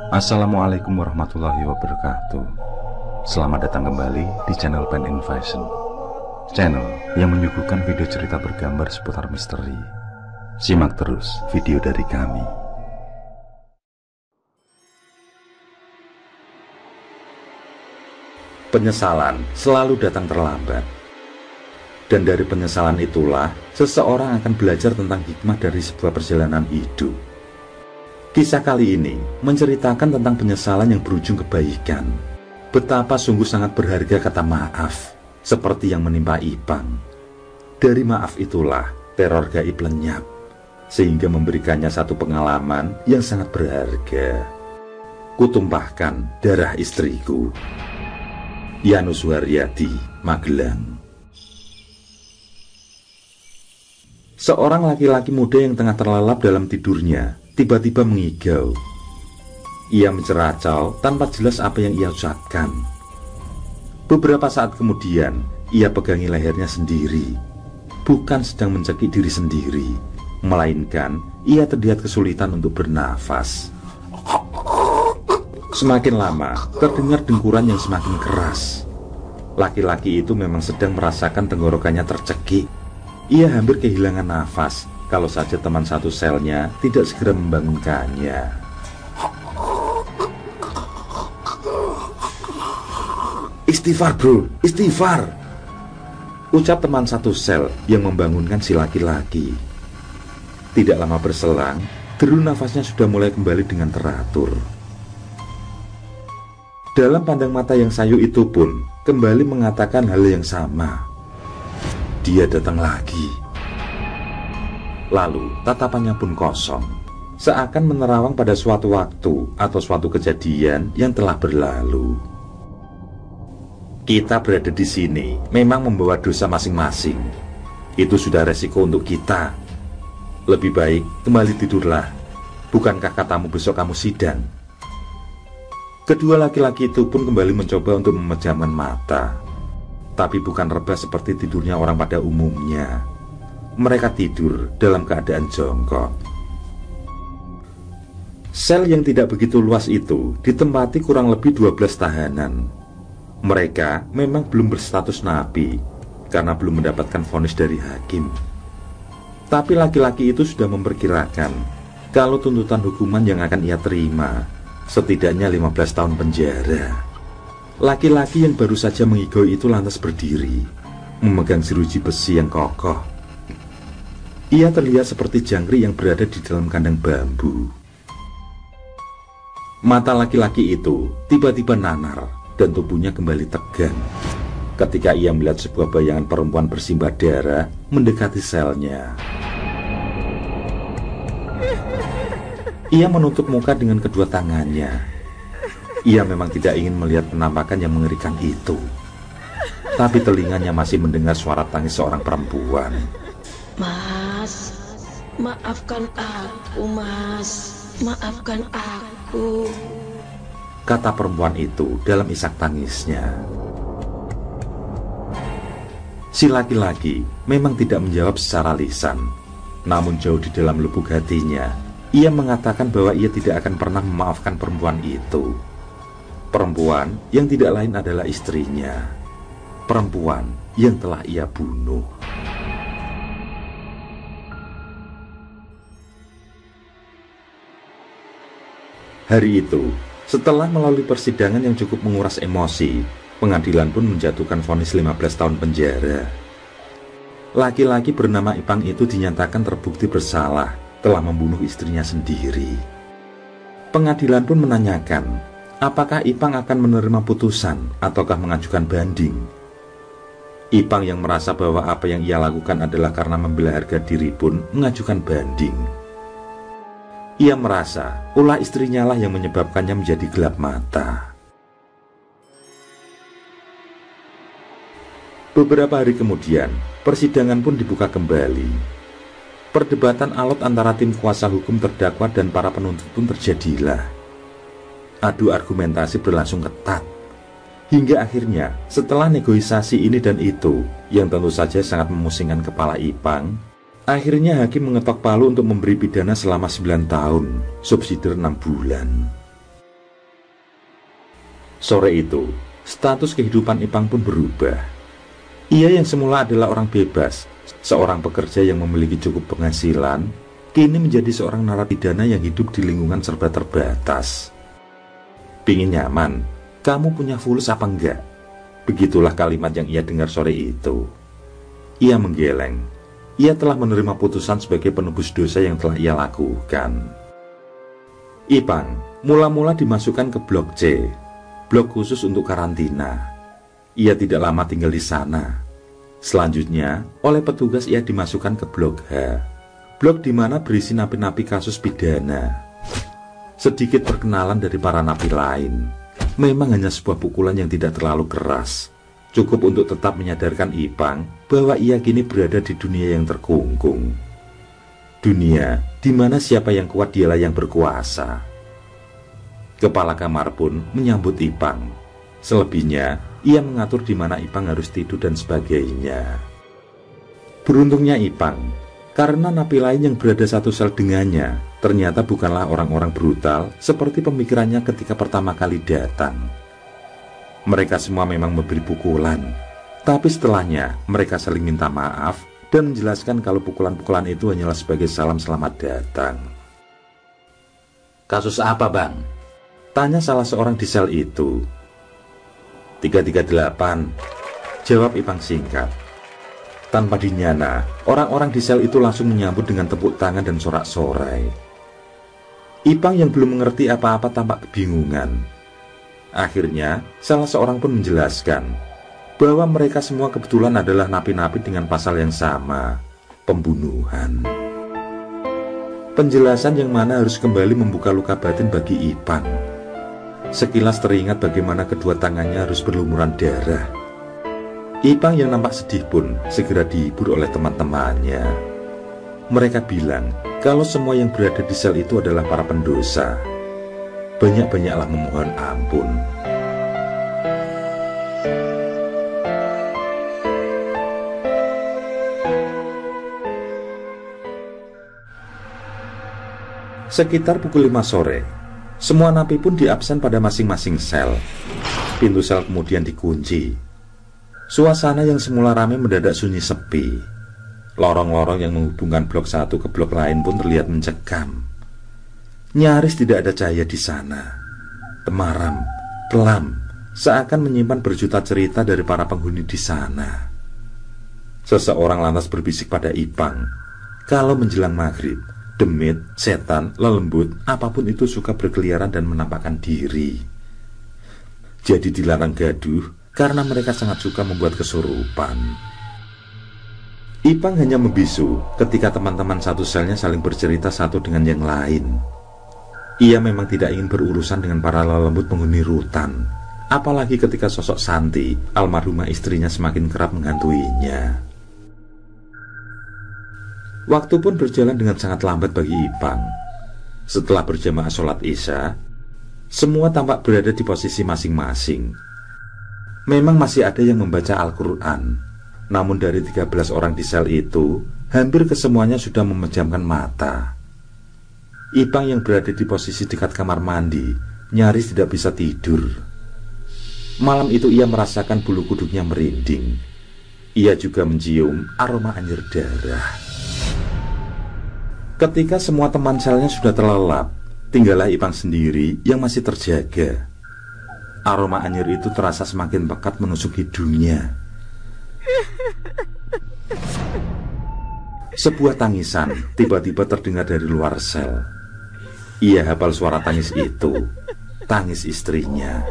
Assalamualaikum warahmatullahi wabarakatuh. Selamat datang kembali di channel Pen and Fashion, channel yang menyuguhkan video cerita bergambar seputar misteri. Simak terus video dari kami. Penyesalan selalu datang terlambat. Dan dari penyesalan itulah seseorang akan belajar tentang hikmah dari sebuah perjalanan hidup. Kisah kali ini menceritakan tentang penyesalan yang berujung kebaikan. Betapa sungguh sangat berharga kata maaf, seperti yang menimpa Ipang. Dari maaf itulah teror gaib lenyap, sehingga memberikannya satu pengalaman yang sangat berharga. Kutumpahkan darah istriku. Yanus Waryadi, Magelang. Seorang laki-laki muda yang tengah terlelap dalam tidurnya tiba-tiba mengigau. Ia menceracau tanpa jelas apa yang ia ucapkan. Beberapa saat kemudian, ia pegangi lehernya sendiri. Bukan sedang mencekik diri sendiri, melainkan ia terlihat kesulitan untuk bernafas. Semakin lama, terdengar dengkuran yang semakin keras. Laki-laki itu memang sedang merasakan tenggorokannya tercekik. Ia hampir kehilangan nafas kalau saja teman satu selnya tidak segera membangunkannya. "Istighfar bro, istighfar!" ucap teman satu sel yang membangunkan si laki-laki. Tidak lama berselang, deru nafasnya sudah mulai kembali dengan teratur. Dalam pandang mata yang sayu itu pun kembali mengatakan hal yang sama. Dia datang lagi. Lalu tatapannya pun kosong, seakan menerawang pada suatu waktu atau suatu kejadian yang telah berlalu. Kita berada di sini memang membawa dosa masing-masing. Itu sudah resiko untuk kita. Lebih baik kembali tidurlah. Bukankah katamu besok kamu sidang? Kedua laki-laki itu pun kembali mencoba untuk memejamkan mata. Tapi bukan rebah seperti tidurnya orang pada umumnya. Mereka tidur dalam keadaan jongkok. Sel yang tidak begitu luas itu ditempati kurang lebih 12 tahanan. Mereka memang belum berstatus napi karena belum mendapatkan vonis dari hakim. Tapi laki-laki itu sudah memperkirakan kalau tuntutan hukuman yang akan ia terima setidaknya 15 tahun penjara. Laki-laki yang baru saja mengigau itu lantas berdiri, memegang jeruji besi yang kokoh. Ia terlihat seperti jangkrik yang berada di dalam kandang bambu. Mata laki-laki itu tiba-tiba nanar dan tubuhnya kembali tegang ketika ia melihat sebuah bayangan perempuan bersimbah darah mendekati selnya. Ia menutup muka dengan kedua tangannya. Ia memang tidak ingin melihat penampakan yang mengerikan itu. Tapi telinganya masih mendengar suara tangis seorang perempuan. "Mas, maafkan aku, Mas. Maafkan aku," kata perempuan itu dalam isak tangisnya. Si laki-laki memang tidak menjawab secara lisan. Namun jauh di dalam lubuk hatinya, ia mengatakan bahwa ia tidak akan pernah memaafkan perempuan itu. Perempuan yang tidak lain adalah istrinya. Perempuan yang telah ia bunuh. Hari itu, setelah melalui persidangan yang cukup menguras emosi, pengadilan pun menjatuhkan vonis 15 tahun penjara. Laki-laki bernama Ipang itu dinyatakan terbukti bersalah telah membunuh istrinya sendiri. Pengadilan pun menanyakan, apakah Ipang akan menerima putusan ataukah mengajukan banding. Ipang yang merasa bahwa apa yang ia lakukan adalah karena membela harga diri pun mengajukan banding. Ia merasa ulah istrinya lah yang menyebabkannya menjadi gelap mata. Beberapa hari kemudian, persidangan pun dibuka kembali. Perdebatan alot antara tim kuasa hukum terdakwa dan para penuntut pun terjadilah. Adu argumentasi berlangsung ketat. Hingga akhirnya, setelah negosiasi ini dan itu, yang tentu saja sangat memusingkan kepala Ipang, Akhirnya hakim mengetok palu untuk memberi pidana selama 9 tahun, subsidi 6 bulan. Sore itu, status kehidupan Ipang pun berubah. Ia yang semula adalah orang bebas, seorang pekerja yang memiliki cukup penghasilan, kini menjadi seorang narapidana yang hidup di lingkungan serba terbatas. Pingin nyaman, kamu punya fulus apa enggak? Begitulah kalimat yang ia dengar sore itu. Ia menggeleng. Ia telah menerima putusan sebagai penebus dosa yang telah ia lakukan. Ipang mula-mula dimasukkan ke blok C, blok khusus untuk karantina. Ia tidak lama tinggal di sana. Selanjutnya, oleh petugas ia dimasukkan ke blok H, blok di mana berisi napi-napi kasus pidana. Sedikit perkenalan dari para napi lain. Memang hanya sebuah pukulan yang tidak terlalu keras, cukup untuk tetap menyadarkan Ipang bahwa ia kini berada di dunia yang terkungkung. Dunia di mana siapa yang kuat dialah yang berkuasa. Kepala kamar pun menyambut Ipang. Selebihnya, ia mengatur di mana Ipang harus tidur dan sebagainya. Beruntungnya Ipang, karena napi lain yang berada satu sel dengannya ternyata bukanlah orang-orang brutal seperti pemikirannya ketika pertama kali datang. Mereka semua memang memberi pukulan, tapi setelahnya mereka saling minta maaf dan menjelaskan kalau pukulan-pukulan itu hanyalah sebagai salam selamat datang. Kasus apa, Bang? Tanya salah seorang di sel itu. 338, jawab Ipang singkat. Tanpa dinyana, orang-orang di sel itu langsung menyambut dengan tepuk tangan dan sorak-sorai. Ipang yang belum mengerti apa-apa tampak kebingungan. Akhirnya, salah seorang pun menjelaskan bahwa mereka semua kebetulan adalah napi-napi dengan pasal yang sama, pembunuhan. Penjelasan yang mana harus kembali membuka luka batin bagi Ipang. Sekilas teringat bagaimana kedua tangannya harus berlumuran darah. Ipang yang nampak sedih pun segera dihibur oleh teman-temannya. Mereka bilang kalau semua yang berada di sel itu adalah para pendosa. Banyak-banyaklah memohon ampun. Sekitar pukul 5 sore, semua napi pun diabsen pada masing-masing sel. Pintu sel kemudian dikunci. Suasana yang semula ramai mendadak sunyi sepi. Lorong-lorong yang menghubungkan blok satu ke blok lain pun terlihat mencekam. Nyaris tidak ada cahaya di sana. Temaram, kelam, seakan menyimpan berjuta cerita dari para penghuni di sana. Seseorang lantas berbisik pada Ipang, kalau menjelang maghrib, demit, setan, lelembut, apapun itu suka berkeliaran dan menampakkan diri. Jadi dilarang gaduh karena mereka sangat suka membuat kesurupan. Ipang hanya membisu ketika teman-teman satu selnya saling bercerita satu dengan yang lain. Ia memang tidak ingin berurusan dengan para lelembut penghuni rutan, apalagi ketika sosok Santi, almarhumah istrinya, semakin kerap menghantuinya. Waktu pun berjalan dengan sangat lambat bagi Ipang. Setelah berjamaah sholat Isya, semua tampak berada di posisi masing-masing. Memang masih ada yang membaca Al-Quran, namun dari 13 orang di sel itu, hampir kesemuanya sudah memejamkan mata. Ipang yang berada di posisi dekat kamar mandi nyaris tidak bisa tidur. Malam itu ia merasakan bulu kuduknya merinding. Ia juga mencium aroma anjir darah. Ketika semua teman selnya sudah terlelap, tinggallah Ipang sendiri yang masih terjaga. Aroma anjir itu terasa semakin pekat menusuk hidungnya. Sebuah tangisan tiba-tiba terdengar dari luar sel. Ia hafal suara tangis itu, tangis istrinya.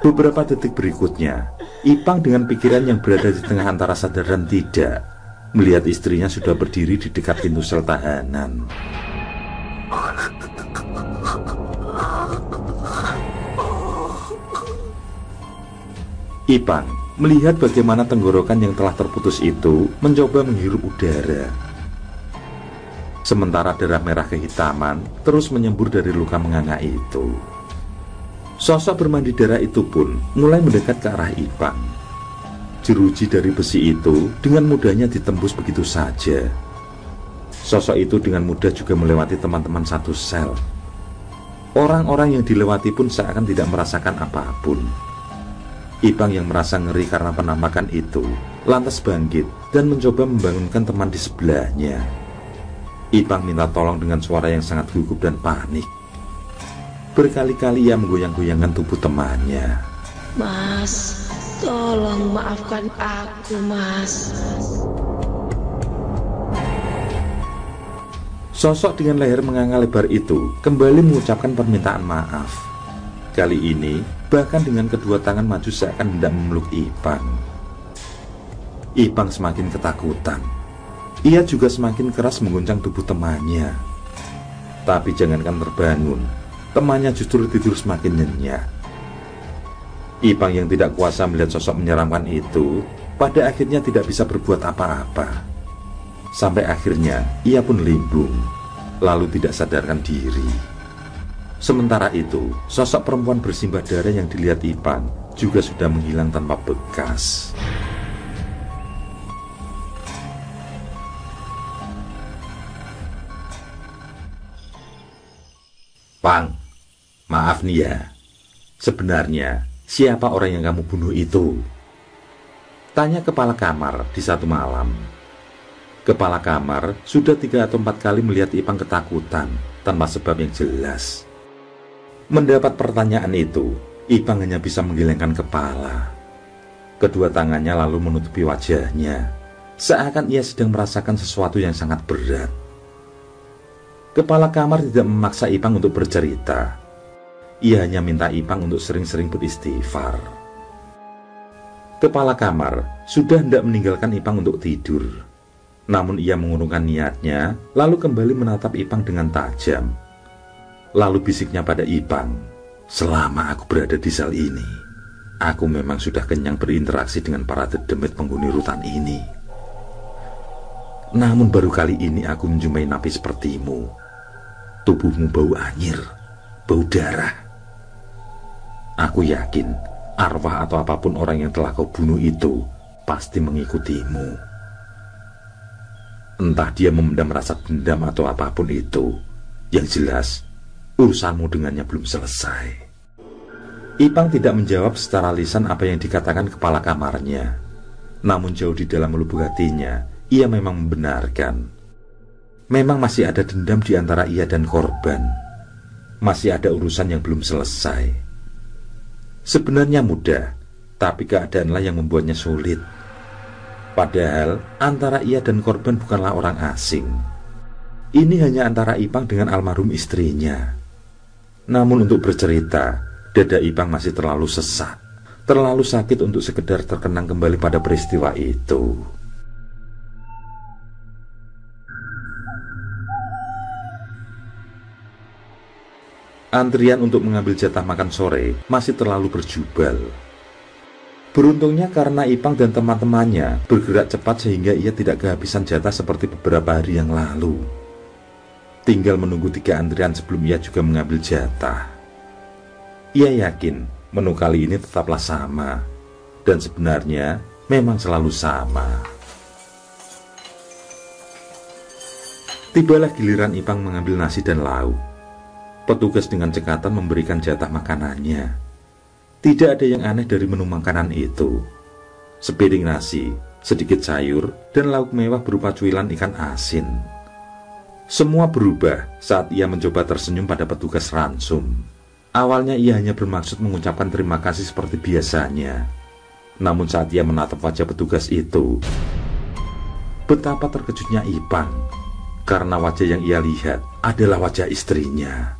Beberapa detik berikutnya, Ipang dengan pikiran yang berada di tengah antara sadar dan tidak, melihat istrinya sudah berdiri di dekat pintu sel tahanan. Ipang melihat bagaimana tenggorokan yang telah terputus itu mencoba menghirup udara. Sementara darah merah kehitaman terus menyembur dari luka menganga itu. Sosok bermandi darah itu pun mulai mendekat ke arah Ipang. jeruji dari besi itu dengan mudahnya ditembus begitu saja. Sosok itu dengan mudah juga melewati teman-teman satu sel. Orang-orang yang dilewati pun seakan tidak merasakan apapun. Ipang yang merasa ngeri karena penampakan itu lantas bangkit dan mencoba membangunkan teman di sebelahnya. Ipang minta tolong dengan suara yang sangat gugup dan panik. Berkali-kali ia menggoyang-goyangkan tubuh temannya. Mas, tolong maafkan aku, Mas. Sosok dengan leher menganga lebar itu kembali mengucapkan permintaan maaf. Kali ini bahkan dengan kedua tangan maju seakan hendak memeluk Ipang. Ipang semakin ketakutan. Ia juga semakin keras mengguncang tubuh temannya. Tapi jangankan terbangun, temannya justru tidur semakin nyenyak. Ipang yang tidak kuasa melihat sosok menyeramkan itu pada akhirnya tidak bisa berbuat apa-apa. Sampai akhirnya ia pun limbung, lalu tidak sadarkan diri. Sementara itu, sosok perempuan bersimbah darah yang dilihat Ipang juga sudah menghilang tanpa bekas. Pang, maaf nih ya. Sebenarnya, siapa orang yang kamu bunuh itu? Tanya kepala kamar di satu malam. Kepala kamar sudah 3 atau 4 kali melihat Ipang ketakutan tanpa sebab yang jelas. Mendapat pertanyaan itu, Ipang hanya bisa menggelengkan kepala. Kedua tangannya lalu menutupi wajahnya, seakan ia sedang merasakan sesuatu yang sangat berat. Kepala kamar tidak memaksa Ipang untuk bercerita. Ia hanya minta Ipang untuk sering-sering beristighfar. Kepala kamar sudah hendak meninggalkan Ipang untuk tidur. Namun ia mengurungkan niatnya, lalu kembali menatap Ipang dengan tajam. Lalu bisiknya pada Ipang, "Selama aku berada di sel ini, aku memang sudah kenyang berinteraksi dengan para dedemit penghuni rutan ini. Namun baru kali ini aku menjumpai napi sepertimu. Tubuhmu bau anyir, bau darah. Aku yakin arwah atau apapun orang yang telah kau bunuh itu pasti mengikutimu. Entah dia memendam rasa dendam atau apapun itu, yang jelas urusanmu dengannya belum selesai." Ipang tidak menjawab secara lisan apa yang dikatakan kepala kamarnya. Namun jauh di dalam lubuk hatinya, ia memang membenarkan. Memang masih ada dendam di antara ia dan korban. Masih ada urusan yang belum selesai. Sebenarnya mudah, tapi keadaanlah yang membuatnya sulit. Padahal antara ia dan korban bukanlah orang asing. Ini hanya antara Ipang dengan almarhum istrinya. Namun untuk bercerita, dada Ipang masih terlalu sesak, terlalu sakit untuk sekedar terkenang kembali pada peristiwa itu. Antrian untuk mengambil jatah makan sore masih terlalu berjubel. Beruntungnya karena Ipang dan teman-temannya bergerak cepat sehingga ia tidak kehabisan jatah seperti beberapa hari yang lalu. Tinggal menunggu 3 antrian sebelum ia juga mengambil jatah. Ia yakin menu kali ini tetaplah sama, dan sebenarnya memang selalu sama. Tibalah giliran Ipang mengambil nasi dan lauk. Petugas dengan cekatan memberikan jatah makanannya. Tidak ada yang aneh dari menu makanan itu. Sepiring nasi, sedikit sayur, dan lauk mewah berupa cuilan ikan asin. Semua berubah saat ia mencoba tersenyum pada petugas ransum. Awalnya ia hanya bermaksud mengucapkan terima kasih seperti biasanya. Namun saat ia menatap wajah petugas itu, betapa terkejutnya Ipang, karena wajah yang ia lihat adalah wajah istrinya.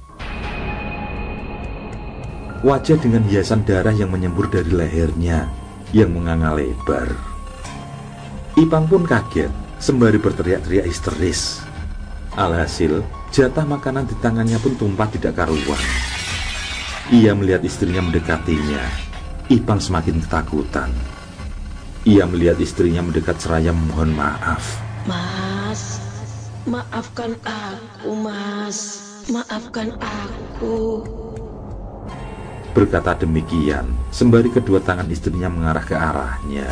Wajah dengan hiasan darah yang menyembur dari lehernya yang menganga lebar. Ipang pun kaget sembari berteriak-teriak histeris. Alhasil, jatah makanan di tangannya pun tumpah tidak karuan. Ia melihat istrinya mendekatinya. Ipang semakin ketakutan. Ia melihat istrinya mendekat seraya memohon maaf. Mas, maafkan aku, Mas. Maafkan aku. Berkata demikian, sembari kedua tangan istrinya mengarah ke arahnya.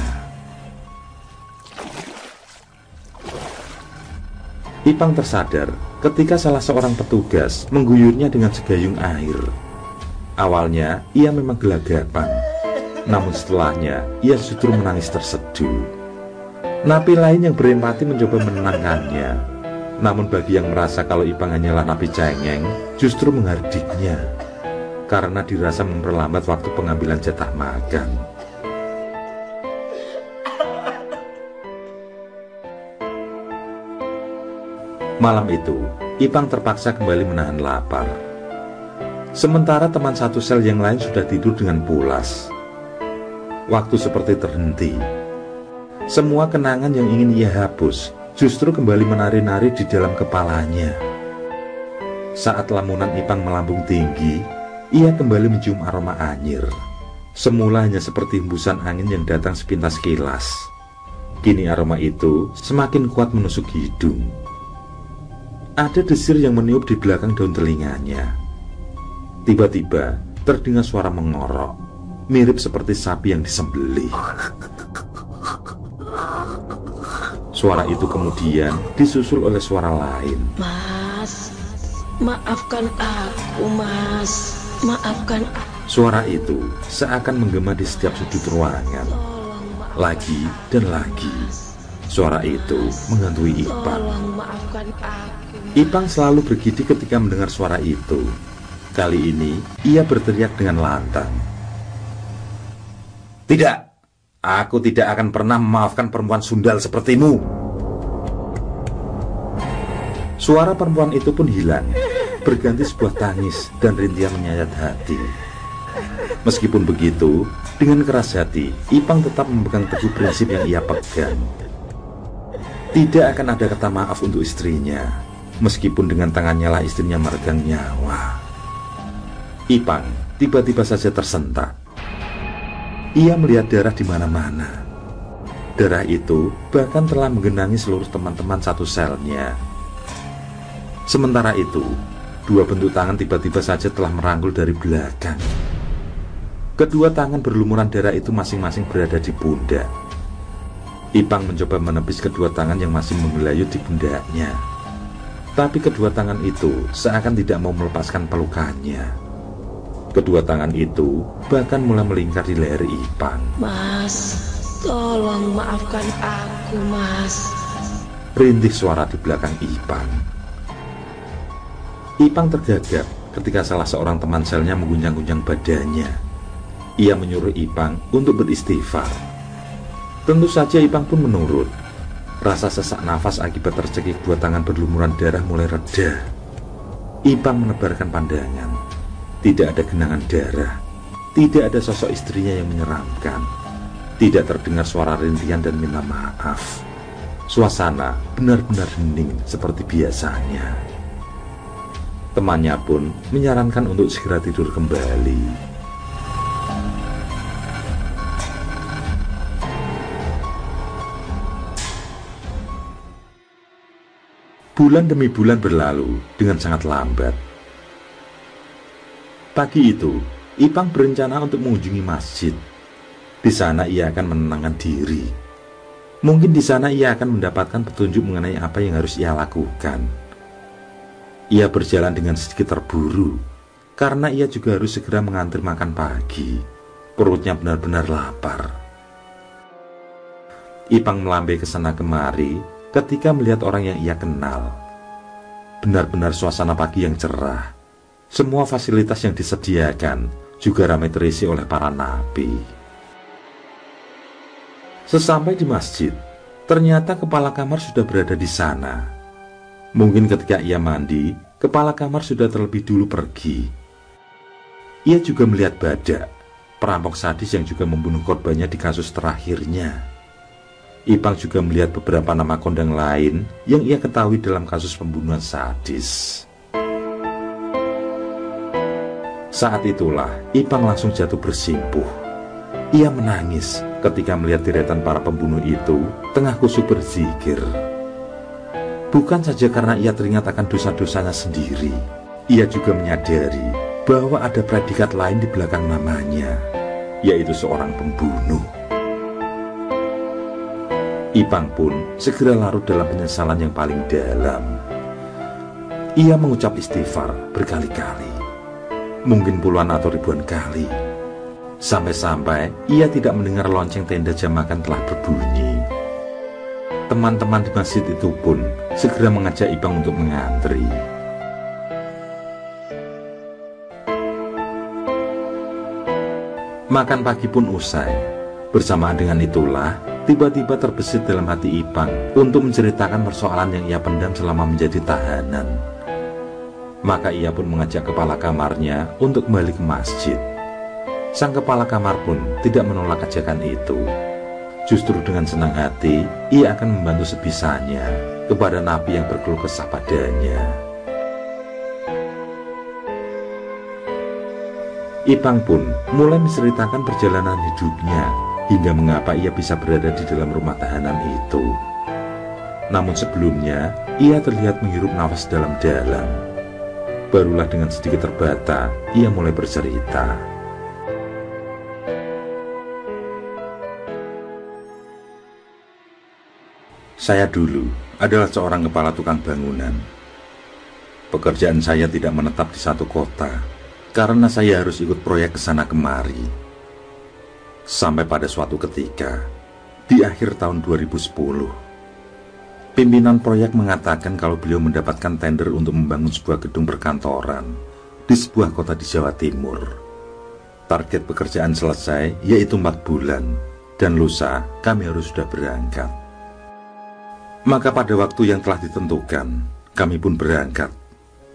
Ipang tersadar ketika salah seorang petugas mengguyurnya dengan segayung air. Awalnya ia memang gelagapan, namun setelahnya ia justru menangis terseduh. Napi lain yang berempati mencoba menenangkannya, namun bagi yang merasa kalau Ipang hanyalah napi cengeng, justru menghardiknya karena dirasa memperlambat waktu pengambilan jatah makan. Malam itu, Ipang terpaksa kembali menahan lapar. Sementara teman satu sel yang lain sudah tidur dengan pulas. Waktu seperti terhenti. Semua kenangan yang ingin ia hapus justru kembali menari-nari di dalam kepalanya. Saat lamunan Ipang melambung tinggi, ia kembali mencium aroma anyir. Semula hanya seperti hembusan angin yang datang sepintas kilas. Kini aroma itu semakin kuat menusuk hidung. Ada desir yang meniup di belakang daun telinganya. Tiba-tiba terdengar suara mengorok, mirip seperti sapi yang disembelih. Suara itu kemudian disusul oleh suara lain. Mas, maafkan aku, Mas. Maafkan aku. Suara itu seakan menggema di setiap sudut ruangan. Lagi dan lagi. Suara itu menghantui Ipang. Ipang selalu bergidik ketika mendengar suara itu. Kali ini ia berteriak dengan lantang. Tidak, aku tidak akan pernah memaafkan perempuan sundal sepertimu. Suara perempuan itu pun hilang, berganti sebuah tangis dan rintihan menyayat hati. Meskipun begitu, dengan keras hati, Ipang tetap memegang teguh prinsip yang ia pegang. Tidak akan ada kata maaf untuk istrinya, meskipun dengan tangannya lah istrinya meregang nyawa. Ipang tiba-tiba saja tersentak. Ia melihat darah di mana-mana. Darah itu bahkan telah menggenangi seluruh teman-teman satu selnya. Sementara itu, dua bentuk tangan tiba-tiba saja telah merangkul dari belakang. Kedua tangan berlumuran darah itu masing-masing berada di pundak. Ipang mencoba menepis kedua tangan yang masih menggelayut di pundaknya. Tapi kedua tangan itu seakan tidak mau melepaskan pelukannya. Kedua tangan itu bahkan mulai melingkar di leher Ipang. Mas, tolong maafkan aku, Mas. Rintih suara di belakang Ipang. Ipang tergagap ketika salah seorang teman selnya mengguncang-guncang badannya. Ia menyuruh Ipang untuk beristighfar. Tentu saja Ipang pun menurut. Rasa sesak nafas akibat tercekik dua tangan berlumuran darah mulai reda. Ipang menebarkan pandangan. Tidak ada genangan darah. Tidak ada sosok istrinya yang menyeramkan. Tidak terdengar suara rintihan dan minta maaf. Suasana benar-benar hening seperti biasanya. Temannya pun menyarankan untuk segera tidur kembali. Bulan demi bulan berlalu dengan sangat lambat. Pagi itu, Ipang berencana untuk mengunjungi masjid. Di sana ia akan menenangkan diri. Mungkin di sana ia akan mendapatkan petunjuk mengenai apa yang harus ia lakukan. Ia berjalan dengan sedikit terburu, karena ia juga harus segera mengantar makan pagi. Perutnya benar-benar lapar. Ipang melambai ke sana kemari ketika melihat orang yang ia kenal. Benar-benar suasana pagi yang cerah. Semua fasilitas yang disediakan juga ramai terisi oleh para napi. Sesampai di masjid, ternyata kepala kamar sudah berada di sana. Mungkin ketika ia mandi, kepala kamar sudah terlebih dulu pergi. Ia juga melihat Badak, perampok sadis yang juga membunuh korbannya di kasus terakhirnya. Ipang juga melihat beberapa nama kondang lain yang ia ketahui dalam kasus pembunuhan sadis. Saat itulah Ipang langsung jatuh bersimpuh. Ia menangis ketika melihat deretan para pembunuh itu tengah khusyuk berzikir. Bukan saja karena ia teringat akan dosa-dosanya sendiri, ia juga menyadari bahwa ada predikat lain di belakang namanya, yaitu seorang pembunuh. Ipang pun segera larut dalam penyesalan yang paling dalam. Ia mengucap istighfar berkali-kali, mungkin puluhan atau ribuan kali, sampai-sampai ia tidak mendengar lonceng tenda jam makan telah berbunyi. Teman-teman di masjid itu pun segera mengajak Ipang untuk mengantri. Makan pagi pun usai. Bersamaan dengan itulah, tiba-tiba terbesit dalam hati Ipang untuk menceritakan persoalan yang ia pendam selama menjadi tahanan. Maka ia pun mengajak kepala kamarnya untuk kembali ke masjid. Sang kepala kamar pun tidak menolak ajakan itu. Justru dengan senang hati, ia akan membantu sebisanya kepada napi yang berkeluh kesah padanya. Ipang pun mulai menceritakan perjalanan hidupnya hingga mengapa ia bisa berada di dalam rumah tahanan itu. Namun sebelumnya, ia terlihat menghirup nafas dalam-dalam. Barulah dengan sedikit terbata, ia mulai bercerita. Saya dulu adalah seorang kepala tukang bangunan. Pekerjaan saya tidak menetap di satu kota, karena saya harus ikut proyek ke sana kemari. Sampai pada suatu ketika, di akhir tahun 2010, pimpinan proyek mengatakan kalau beliau mendapatkan tender untuk membangun sebuah gedung perkantoran di sebuah kota di Jawa Timur. Target pekerjaan selesai yaitu 4 bulan, dan lusa kami harus sudah berangkat. Maka pada waktu yang telah ditentukan, kami pun berangkat.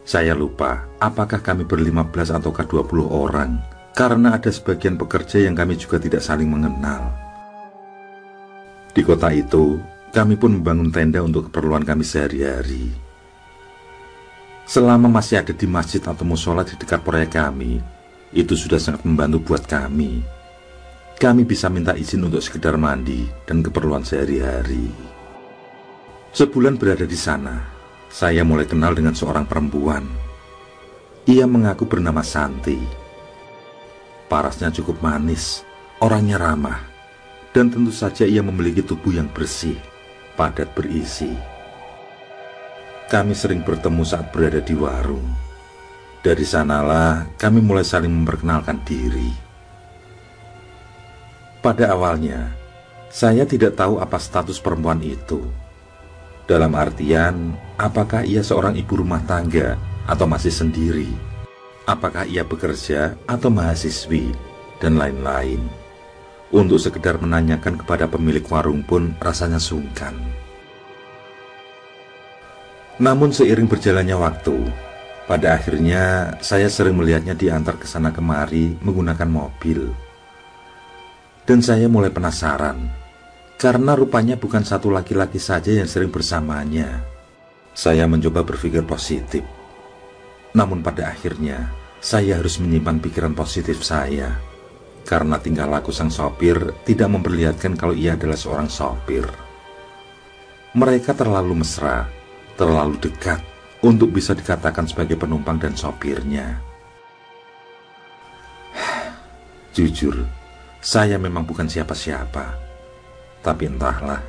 Saya lupa apakah kami ber-15 ataukah 20 orang, karena ada sebagian pekerja yang kami juga tidak saling mengenal. Di kota itu, kami pun membangun tenda untuk keperluan kami sehari-hari. Selama masih ada di masjid atau musola di dekat proyek kami, itu sudah sangat membantu buat kami. Kami bisa minta izin untuk sekedar mandi dan keperluan sehari-hari. Sebulan berada di sana, saya mulai kenal dengan seorang perempuan. Ia mengaku bernama Santi. Parasnya cukup manis, orangnya ramah, dan tentu saja ia memiliki tubuh yang bersih, padat berisi. Kami sering bertemu saat berada di warung. Dari sanalah kami mulai saling memperkenalkan diri. Pada awalnya, saya tidak tahu apa status perempuan itu. Dalam artian, apakah ia seorang ibu rumah tangga atau masih sendiri? Apakah ia bekerja atau mahasiswi? Dan lain-lain. Untuk sekedar menanyakan kepada pemilik warung pun rasanya sungkan. Namun seiring berjalannya waktu, pada akhirnya saya sering melihatnya diantar ke sana kemari menggunakan mobil. Dan saya mulai penasaran. Karena rupanya bukan satu laki-laki saja yang sering bersamanya. Saya mencoba berpikir positif. Namun pada akhirnya, saya harus menyimpan pikiran positif saya. Karena tingkah laku sang sopir tidak memperlihatkan kalau ia adalah seorang sopir. Mereka terlalu mesra, terlalu dekat untuk bisa dikatakan sebagai penumpang dan sopirnya. Jujur, saya memang bukan siapa-siapa. Tapi entahlah,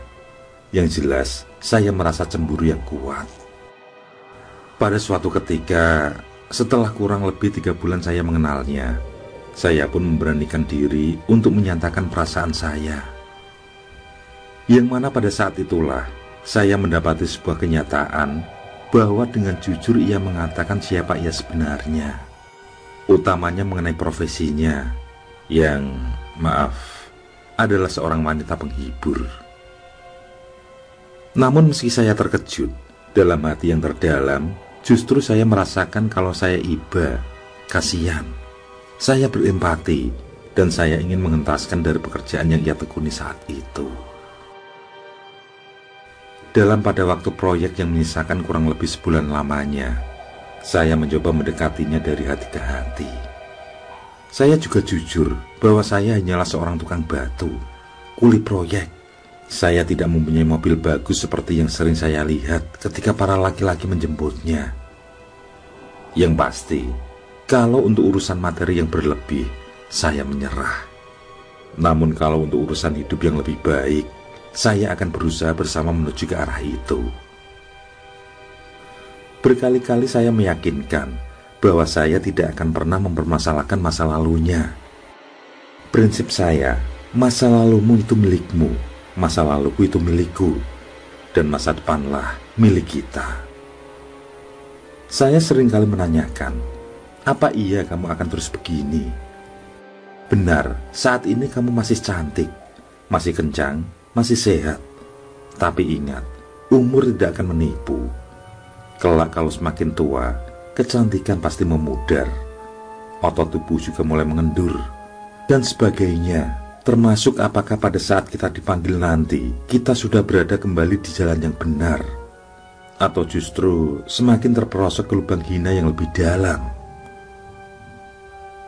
yang jelas saya merasa cemburu yang kuat. Pada suatu ketika, setelah kurang lebih 3 bulan saya mengenalnya, saya pun memberanikan diri untuk menyatakan perasaan saya. Yang mana pada saat itulah, saya mendapati sebuah kenyataan bahwa dengan jujur ia mengatakan siapa ia sebenarnya. Utamanya mengenai profesinya, yang, maaf, adalah seorang wanita penghibur. Namun meski saya terkejut, dalam hati yang terdalam, justru saya merasakan kalau saya iba, kasihan. Saya berempati, dan saya ingin mengentaskan dari pekerjaan yang ia tekuni saat itu. Dalam pada waktu proyek yang menyisakan kurang lebih sebulan lamanya, saya mencoba mendekatinya dari hati ke hati. Saya juga jujur bahwa saya hanyalah seorang tukang batu, kuli proyek. Saya tidak mempunyai mobil bagus seperti yang sering saya lihat ketika para laki-laki menjemputnya. Yang pasti, kalau untuk urusan materi yang berlebih, saya menyerah. Namun kalau untuk urusan hidup yang lebih baik, saya akan berusaha bersama menuju ke arah itu. Berkali-kali saya meyakinkan bahwa saya tidak akan pernah mempermasalahkan masa lalunya. Prinsip saya, masa lalumu itu milikmu, masa laluku itu milikku, dan masa depanlah milik kita. Saya seringkali menanyakan, apa iya kamu akan terus begini? Benar, saat ini kamu masih cantik, masih kencang, masih sehat. Tapi ingat, umur tidak akan menipu. Kelak kalau semakin tua, kecantikan pasti memudar. Otot tubuh juga mulai mengendur, dan sebagainya. Termasuk apakah pada saat kita dipanggil nanti, kita sudah berada kembali di jalan yang benar, atau justru semakin terperosok ke lubang hina yang lebih dalam.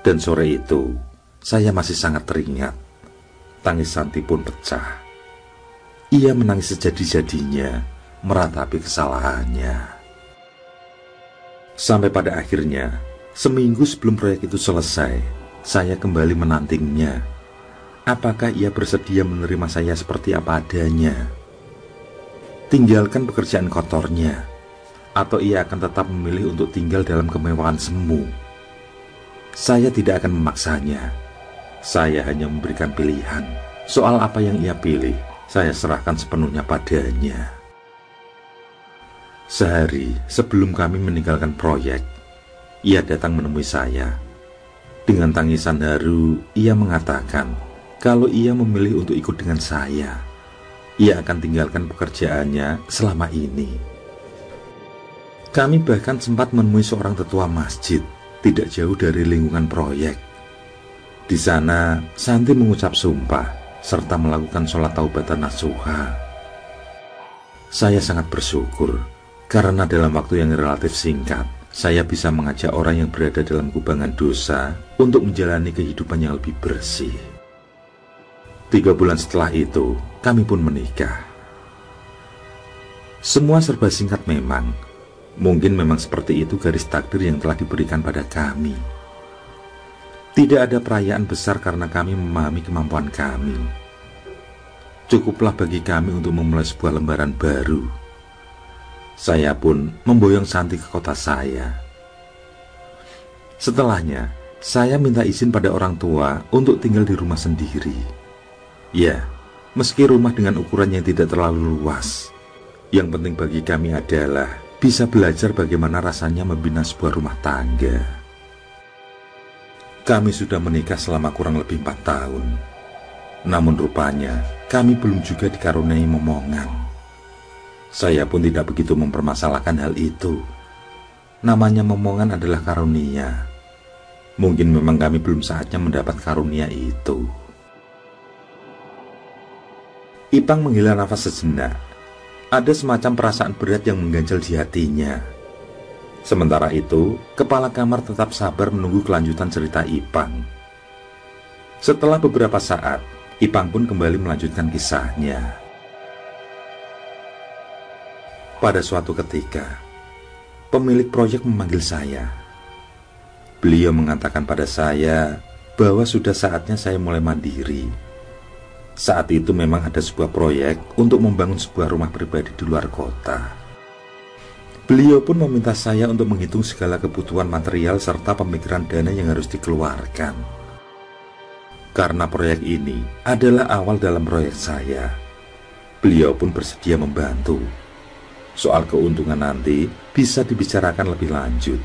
Dan sore itu, saya masih sangat teringat. Tangis Santi pun pecah. Ia menangis sejadi-jadinya, meratapi kesalahannya. Sampai pada akhirnya, seminggu sebelum proyek itu selesai, saya kembali menantingnya. Apakah ia bersedia menerima saya seperti apa adanya? Tinggalkan pekerjaan kotornya, atau ia akan tetap memilih untuk tinggal dalam kemewahan semu? Saya tidak akan memaksanya. Saya hanya memberikan pilihan. Soal apa yang ia pilih, saya serahkan sepenuhnya padanya. Sehari sebelum kami meninggalkan proyek, ia datang menemui saya. Dengan tangisan haru, ia mengatakan kalau ia memilih untuk ikut dengan saya, ia akan tinggalkan pekerjaannya selama ini. Kami bahkan sempat menemui seorang tetua masjid, tidak jauh dari lingkungan proyek. Di sana, Santi mengucap sumpah, serta melakukan sholat taubatan nasuha. Saya sangat bersyukur, karena dalam waktu yang relatif singkat, saya bisa mengajak orang yang berada dalam kubangan dosa untuk menjalani kehidupan yang lebih bersih. 3 bulan setelah itu, kami pun menikah. Semua serba singkat memang. Mungkin memang seperti itu garis takdir yang telah diberikan pada kami. Tidak ada perayaan besar karena kami memahami kemampuan kami. Cukuplah bagi kami untuk memulai sebuah lembaran baru. Saya pun memboyong Santi ke kota saya. Setelahnya, saya minta izin pada orang tua untuk tinggal di rumah sendiri. Ya, meski rumah dengan ukuran yang tidak terlalu luas, yang penting bagi kami adalah bisa belajar bagaimana rasanya membina sebuah rumah tangga. Kami sudah menikah selama kurang lebih 4 tahun. Namun rupanya, kami belum juga dikaruniai momongan. Saya pun tidak begitu mempermasalahkan hal itu. Namanya momongan adalah karunia. Mungkin memang kami belum saatnya mendapat karunia itu. Ipang menghela nafas sejenak. Ada semacam perasaan berat yang mengganjal di hatinya. Sementara itu, kepala kamar tetap sabar menunggu kelanjutan cerita Ipang. Setelah beberapa saat, Ipang pun kembali melanjutkan kisahnya. Pada suatu ketika, pemilik proyek memanggil saya. Beliau mengatakan pada saya bahwa sudah saatnya saya mulai mandiri. Saat itu memang ada sebuah proyek untuk membangun sebuah rumah pribadi di luar kota. Beliau pun meminta saya untuk menghitung segala kebutuhan material serta pemikiran dana yang harus dikeluarkan. Karena proyek ini adalah awal dalam proyek saya, beliau pun bersedia membantu. Soal keuntungan nanti bisa dibicarakan lebih lanjut.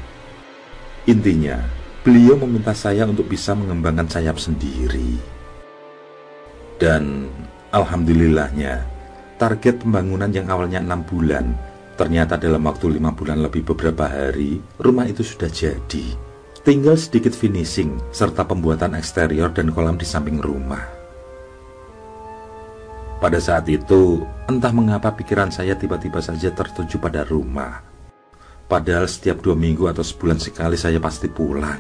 Intinya, beliau meminta saya untuk bisa mengembangkan sayap sendiri. Dan alhamdulillahnya, target pembangunan yang awalnya 6 bulan, ternyata dalam waktu 5 bulan lebih beberapa hari, rumah itu sudah jadi. Tinggal sedikit finishing, serta pembuatan eksterior dan kolam di samping rumah. Pada saat itu, entah mengapa pikiran saya tiba-tiba saja tertuju pada rumah. Padahal setiap 2 minggu atau sebulan sekali saya pasti pulang.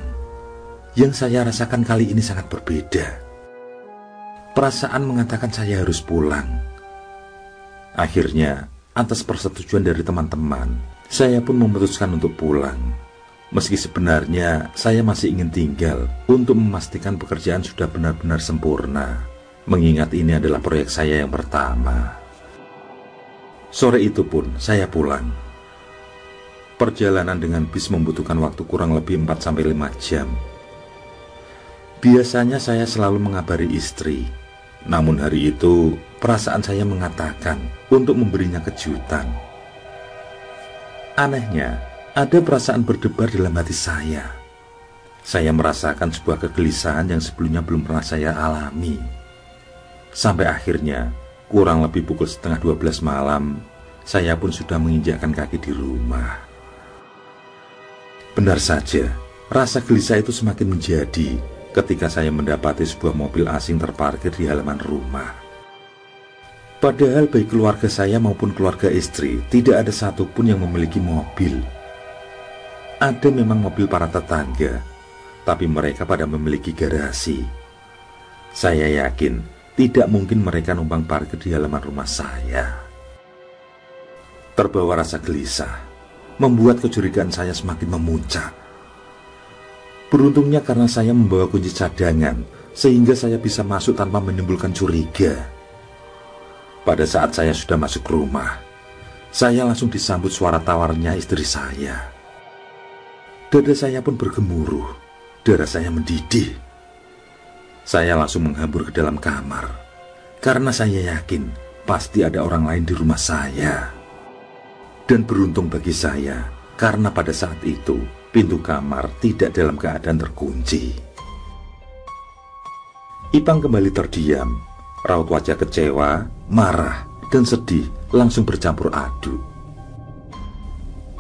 Yang saya rasakan kali ini sangat berbeda. Perasaan mengatakan saya harus pulang. Akhirnya, atas persetujuan dari teman-teman, saya pun memutuskan untuk pulang. Meski sebenarnya saya masih ingin tinggal untuk memastikan pekerjaan sudah benar-benar sempurna. mengingat ini adalah proyek saya yang pertama. Sore itu pun saya pulang. Perjalanan dengan bis membutuhkan waktu kurang lebih 4-5 jam. Biasanya saya selalu mengabari istri, namun hari itu perasaan saya mengatakan untuk memberinya kejutan. Anehnya, ada perasaan berdebar dalam hati saya. Saya merasakan sebuah kegelisahan yang sebelumnya belum pernah saya alami. Sampai akhirnya, kurang lebih pukul 11:30 malam, saya pun sudah menginjakkan kaki di rumah. Benar saja, rasa gelisah itu semakin menjadi ketika saya mendapati sebuah mobil asing terparkir di halaman rumah. Padahal baik keluarga saya maupun keluarga istri tidak ada satupun yang memiliki mobil. Ada memang mobil para tetangga, tapi mereka pada memiliki garasi. Saya yakin tidak mungkin mereka numpang parkir di halaman rumah saya. Terbawa rasa gelisah, membuat kecurigaan saya semakin memuncak. Beruntungnya karena saya membawa kunci cadangan, sehingga saya bisa masuk tanpa menimbulkan curiga. Pada saat saya sudah masuk rumah, saya langsung disambut suara tawarnya istri saya. Dada saya pun bergemuruh, darah saya mendidih. Saya langsung menghambur ke dalam kamar, karena saya yakin pasti ada orang lain di rumah saya. Dan beruntung bagi saya, karena pada saat itu pintu kamar tidak dalam keadaan terkunci. Ipang kembali terdiam, raut wajah kecewa, marah, dan sedih langsung bercampur aduk.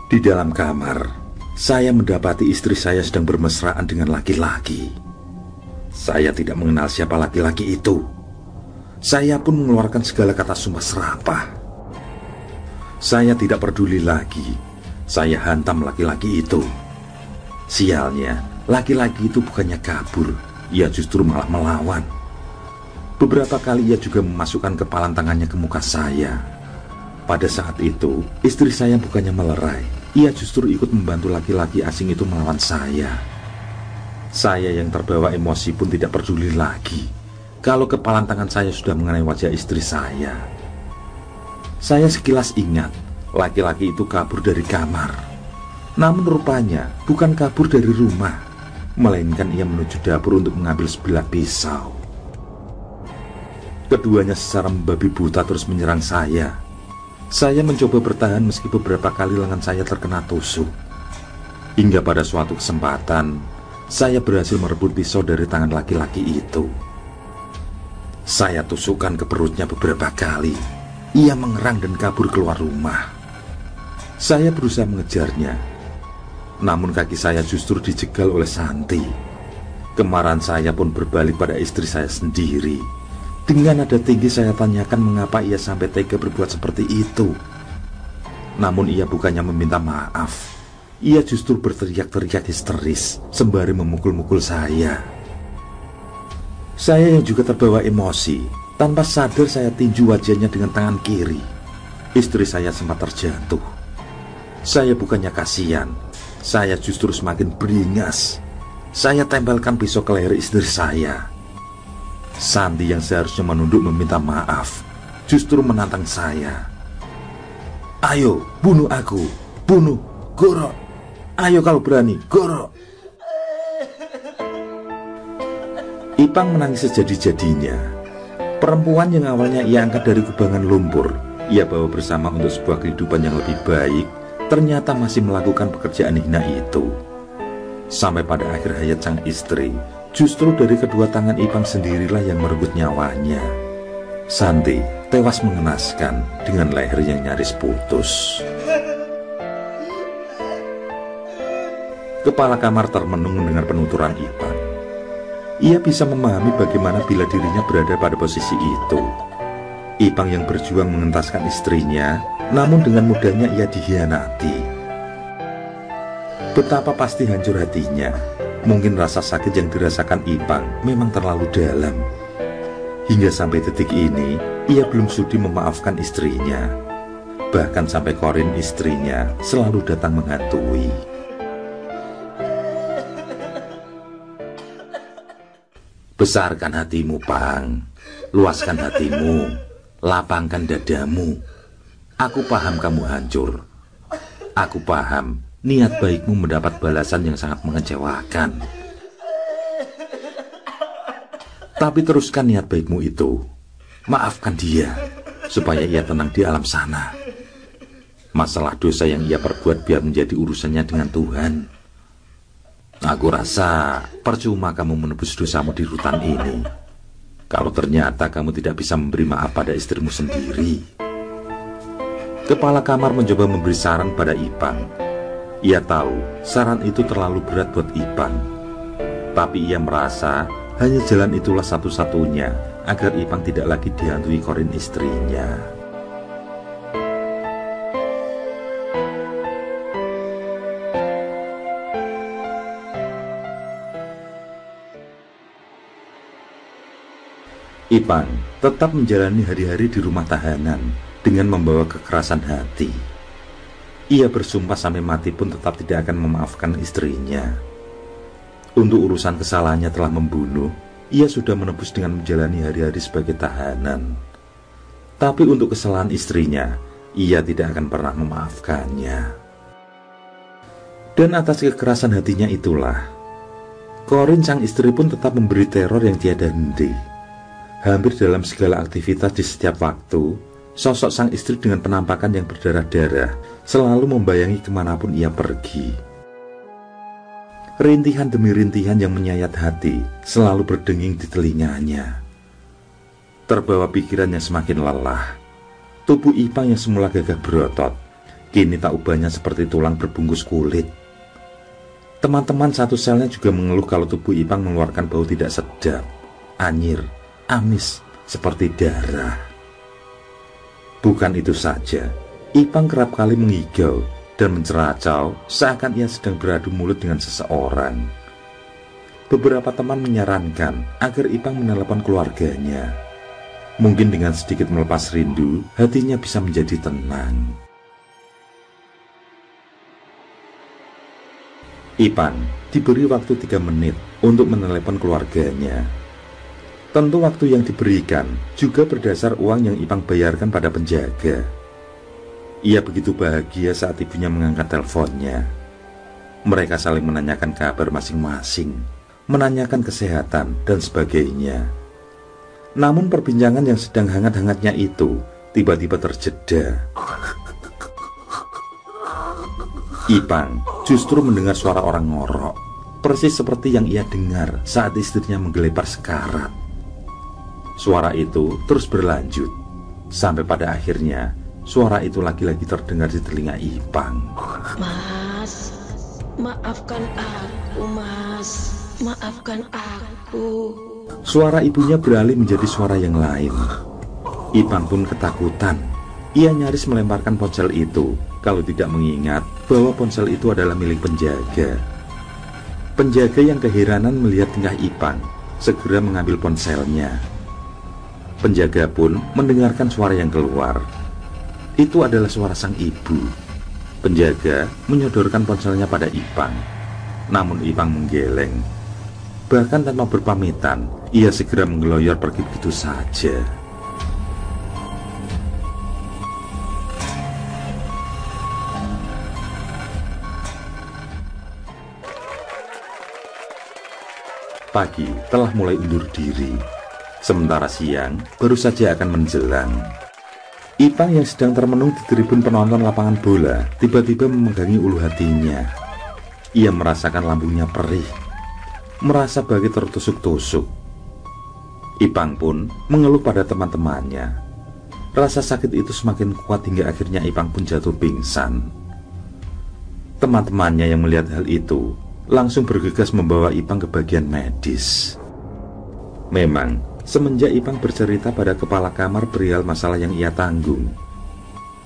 Di dalam kamar, saya mendapati istri saya sedang bermesraan dengan laki-laki. Saya tidak mengenal siapa laki-laki itu. Saya pun mengeluarkan segala kata sumpah serapah. Saya tidak peduli lagi. Saya hantam laki-laki itu. Sialnya, laki-laki itu bukannya kabur, ia justru malah melawan. Beberapa kali ia juga memasukkan kepalan tangannya ke muka saya. Pada saat itu, istri saya bukannya melerai, ia justru ikut membantu laki-laki asing itu melawan saya. Saya yang terbawa emosi pun tidak peduli lagi kalau kepalan tangan saya sudah mengenai wajah istri saya. Saya sekilas ingat, laki-laki itu kabur dari kamar. Namun rupanya bukan kabur dari rumah, melainkan ia menuju dapur untuk mengambil sebilah pisau. Keduanya secara membabi buta terus menyerang saya. Saya mencoba bertahan meski beberapa kali lengan saya terkena tusuk. Hingga pada suatu kesempatan, saya berhasil merebut pisau dari tangan laki-laki itu. Saya tusukkan ke perutnya beberapa kali. Ia mengerang dan kabur keluar rumah. Saya berusaha mengejarnya, namun kaki saya justru dijegal oleh Santi. Kemarahan saya pun berbalik pada istri saya sendiri. Dengan nada tinggi saya tanyakan mengapa ia sampai tega berbuat seperti itu. Namun ia bukannya meminta maaf, ia justru berteriak-teriak histeris sembari memukul-mukul saya. Saya yang juga terbawa emosi, tanpa sadar saya tinju wajahnya dengan tangan kiri. Istri saya sempat terjatuh. Saya bukannya kasihan, saya justru semakin beringas. Saya tempelkan pisau ke leher istri saya. Santi yang seharusnya menunduk meminta maaf, justru menantang saya. Ayo, bunuh aku, bunuh, Goro. Ayo kalau berani, Goro. Ipang menangis sejadi-jadinya. Perempuan yang awalnya ia angkat dari kubangan lumpur, ia bawa bersama untuk sebuah kehidupan yang lebih baik, ternyata masih melakukan pekerjaan hina itu. Sampai pada akhir hayat sang istri, justru dari kedua tangan Ipang sendirilah yang merebut nyawanya. Santi tewas mengenaskan dengan leher yang nyaris putus. Kepala kamar termenung mendengar penuturan Ipang. Ia bisa memahami bagaimana bila dirinya berada pada posisi itu. Ipang yang berjuang mengentaskan istrinya, namun dengan mudahnya ia dikhianati. Betapa pasti hancur hatinya. Mungkin rasa sakit yang dirasakan Ipang memang terlalu dalam. Hingga sampai detik ini, ia belum sudi memaafkan istrinya. Bahkan sampai Korin istrinya selalu datang menghantui. Besarkan hatimu, Pang. luaskan hatimu, lapangkan dadamu. Aku paham kamu hancur. Aku paham niat baikmu mendapat balasan yang sangat mengecewakan. Tapi teruskan niat baikmu itu. Maafkan dia, supaya ia tenang di alam sana. Masalah dosa yang ia perbuat biar menjadi urusannya dengan Tuhan. Aku rasa percuma kamu menebus dosamu di rutan ini, kalau ternyata kamu tidak bisa memberi maaf pada istrimu sendiri. Kepala kamar mencoba memberi saran pada Ipang. Ia tahu saran itu terlalu berat buat Ipang, tapi ia merasa hanya jalan itulah satu-satunya agar Ipang tidak lagi dihantui Korin istrinya. Ipang tetap menjalani hari-hari di rumah tahanan dengan membawa kekerasan hati. Ia bersumpah sampai mati pun tetap tidak akan memaafkan istrinya. Untuk urusan kesalahannya telah membunuh, ia sudah menebus dengan menjalani hari-hari sebagai tahanan. Tapi untuk kesalahan istrinya, ia tidak akan pernah memaafkannya. Dan atas kekerasan hatinya itulah, Korin sang istri pun tetap memberi teror yang tiada henti. Hampir dalam segala aktivitas di setiap waktu, sosok sang istri dengan penampakan yang berdarah-darah selalu membayangi kemanapun ia pergi. Rintihan demi rintihan yang menyayat hati selalu berdenging di telinganya. Terbawa pikiran yang semakin lelah, tubuh Ipang yang semula gagah berotot kini tak ubahnya seperti tulang berbungkus kulit. Teman-teman satu selnya juga mengeluh kalau tubuh Ipang mengeluarkan bau tidak sedap, anyir, amis seperti darah. Bukan itu saja, Ipang kerap kali mengigau dan menceracau seakan ia sedang beradu mulut dengan seseorang. Beberapa teman menyarankan agar Ipang menelepon keluarganya. Mungkin dengan sedikit melepas rindu, hatinya bisa menjadi tenang. Ipang diberi waktu 3 menit untuk menelepon keluarganya. Tentu waktu yang diberikan juga berdasar uang yang Ipang bayarkan pada penjaga. Ia begitu bahagia saat ibunya mengangkat teleponnya. Mereka saling menanyakan kabar masing-masing, menanyakan kesehatan dan sebagainya. Namun perbincangan yang sedang hangat-hangatnya itu tiba-tiba terjeda. Ipang justru mendengar suara orang ngorok, persis seperti yang ia dengar saat istrinya menggelepar sekarat. Suara itu terus berlanjut, sampai pada akhirnya suara itu lagi-lagi terdengar di telinga Ipang. Mas, maafkan aku, Mas. Maafkan aku. Suara ibunya beralih menjadi suara yang lain. Ipang pun ketakutan. Ia nyaris melemparkan ponsel itu, kalau tidak mengingat bahwa ponsel itu adalah milik penjaga. Penjaga yang keheranan melihat tingkah Ipang, segera mengambil ponselnya. Penjaga pun mendengarkan suara yang keluar. Itu adalah suara sang ibu. Penjaga menyodorkan ponselnya pada Ipang. Namun Ipang menggeleng. Bahkan tanpa berpamitan, ia segera menggeloyor pergi begitu saja. Pagi telah mulai undur diri. Sementara siang baru saja akan menjelang. Ipang yang sedang termenung di tribun penonton lapangan bola tiba-tiba memegangi ulu hatinya. Ia merasakan lambungnya perih, merasa bagai tertusuk-tusuk. Ipang pun mengeluh pada teman-temannya. Rasa sakit itu semakin kuat hingga akhirnya Ipang pun jatuh pingsan. Teman-temannya yang melihat hal itu langsung bergegas membawa Ipang ke bagian medis. Memang semenjak Ipang bercerita pada kepala kamar perihal masalah yang ia tanggung,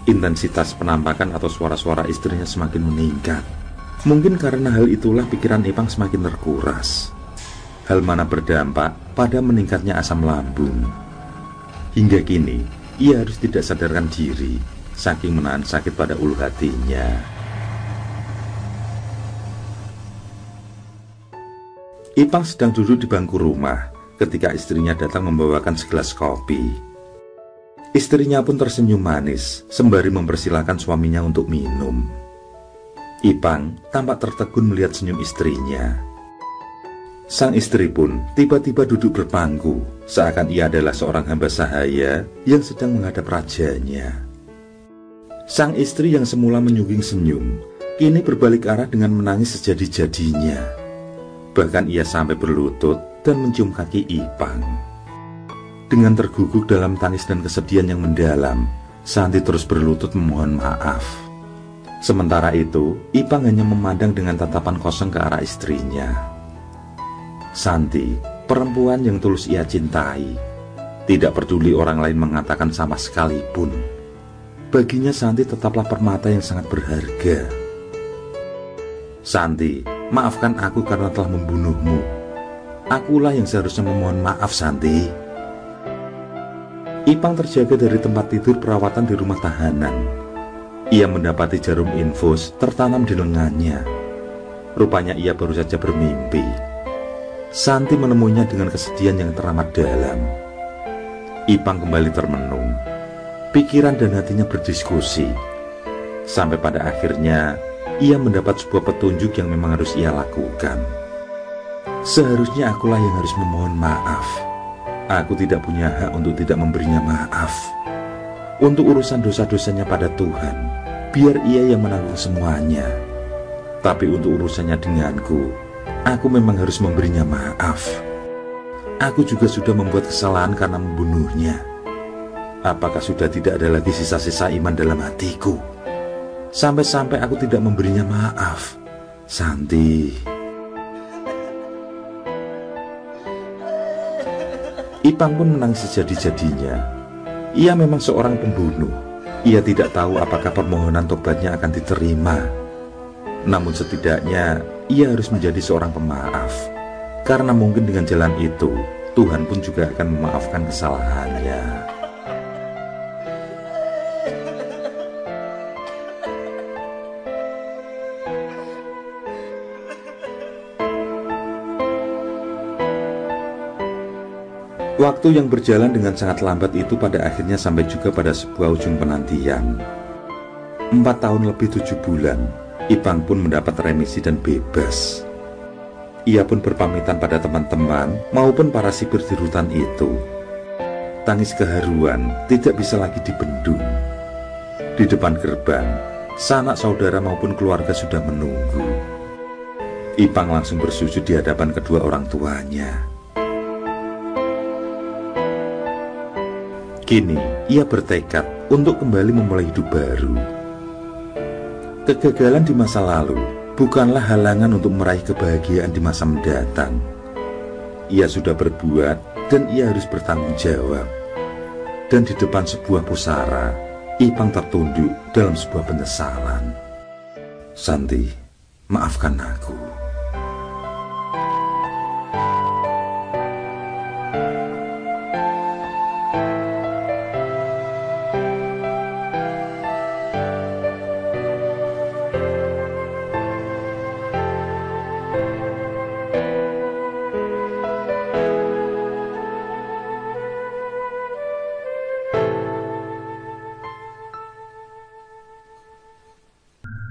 intensitas penampakan atau suara-suara istrinya semakin meningkat. Mungkin karena hal itulah pikiran Ipang semakin terkuras. Hal mana berdampak pada meningkatnya asam lambung. Hingga kini, ia harus tidak sadarkan diri, saking menahan sakit pada ulu hatinya. Ipang sedang duduk di bangku rumah, ketika istrinya datang membawakan segelas kopi. Istrinya pun tersenyum manis sembari mempersilahkan suaminya untuk minum. Ipang tampak tertegun melihat senyum istrinya. Sang istri pun tiba-tiba duduk berpangku, seakan ia adalah seorang hamba sahaya yang sedang menghadap rajanya. Sang istri yang semula menyungging senyum, kini berbalik arah dengan menangis sejadi-jadinya. Bahkan ia sampai berlutut dan mencium kaki Ipang. Dengan terguguk dalam tangis dan kesedihan yang mendalam, Santi terus berlutut memohon maaf. Sementara itu, Ipang hanya memandang dengan tatapan kosong ke arah istrinya. Santi, perempuan yang tulus ia cintai, tidak peduli orang lain mengatakan sama sekalipun. Baginya Santi tetaplah permata yang sangat berharga. Santi, maafkan aku karena telah membunuhmu. Akulah yang seharusnya memohon maaf, Santi. Ipang terjaga dari tempat tidur perawatan di rumah tahanan. Ia mendapati jarum infus tertanam di lengannya. Rupanya ia baru saja bermimpi. Santi menemuinya dengan kesedihan yang teramat dalam. Ipang kembali termenung. Pikiran dan hatinya berdiskusi. Sampai pada akhirnya, ia mendapat sebuah petunjuk yang memang harus ia lakukan. Seharusnya akulah yang harus memohon maaf. Aku tidak punya hak untuk tidak memberinya maaf. Untuk urusan dosa-dosanya pada Tuhan, biar ia yang menanggung semuanya. Tapi untuk urusannya denganku, aku memang harus memberinya maaf. Aku juga sudah membuat kesalahan karena membunuhnya. Apakah sudah tidak ada lagi sisa-sisa iman dalam hatiku? Sampai-sampai aku tidak memberinya maaf. Santi. Ipang pun menangis sejadi-jadinya. Ia memang seorang pembunuh. Ia tidak tahu apakah permohonan tobatnya akan diterima. Namun setidaknya ia harus menjadi seorang pemaaf. Karena mungkin dengan jalan itu Tuhan pun juga akan memaafkan kesalahannya. Waktu yang berjalan dengan sangat lambat itu pada akhirnya sampai juga pada sebuah ujung penantian. 4 tahun lebih 7 bulan, Ipang pun mendapat remisi dan bebas. Ia pun berpamitan pada teman-teman maupun para sipir di rutan itu. Tangis keharuan tidak bisa lagi dibendung. Di depan gerbang, sanak saudara maupun keluarga sudah menunggu. Ipang langsung bersujud di hadapan kedua orang tuanya. Kini, ia bertekad untuk kembali memulai hidup baru. Kegagalan di masa lalu bukanlah halangan untuk meraih kebahagiaan di masa mendatang. Ia sudah berbuat dan ia harus bertanggung jawab. Dan di depan sebuah pusara, Ipang tertunduk dalam sebuah penyesalan. Santi, maafkan aku.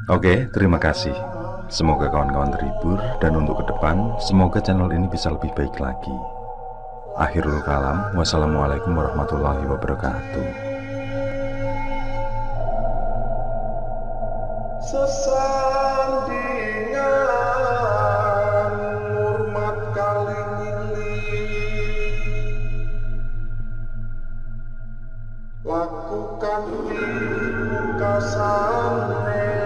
Oke, terima kasih. Semoga kawan-kawan terhibur dan untuk ke depan, semoga channel ini bisa lebih baik lagi. Akhirul kalam, wassalamualaikum warahmatullahi wabarakatuh. Sesandingan hormat kali lakukan di muka sana.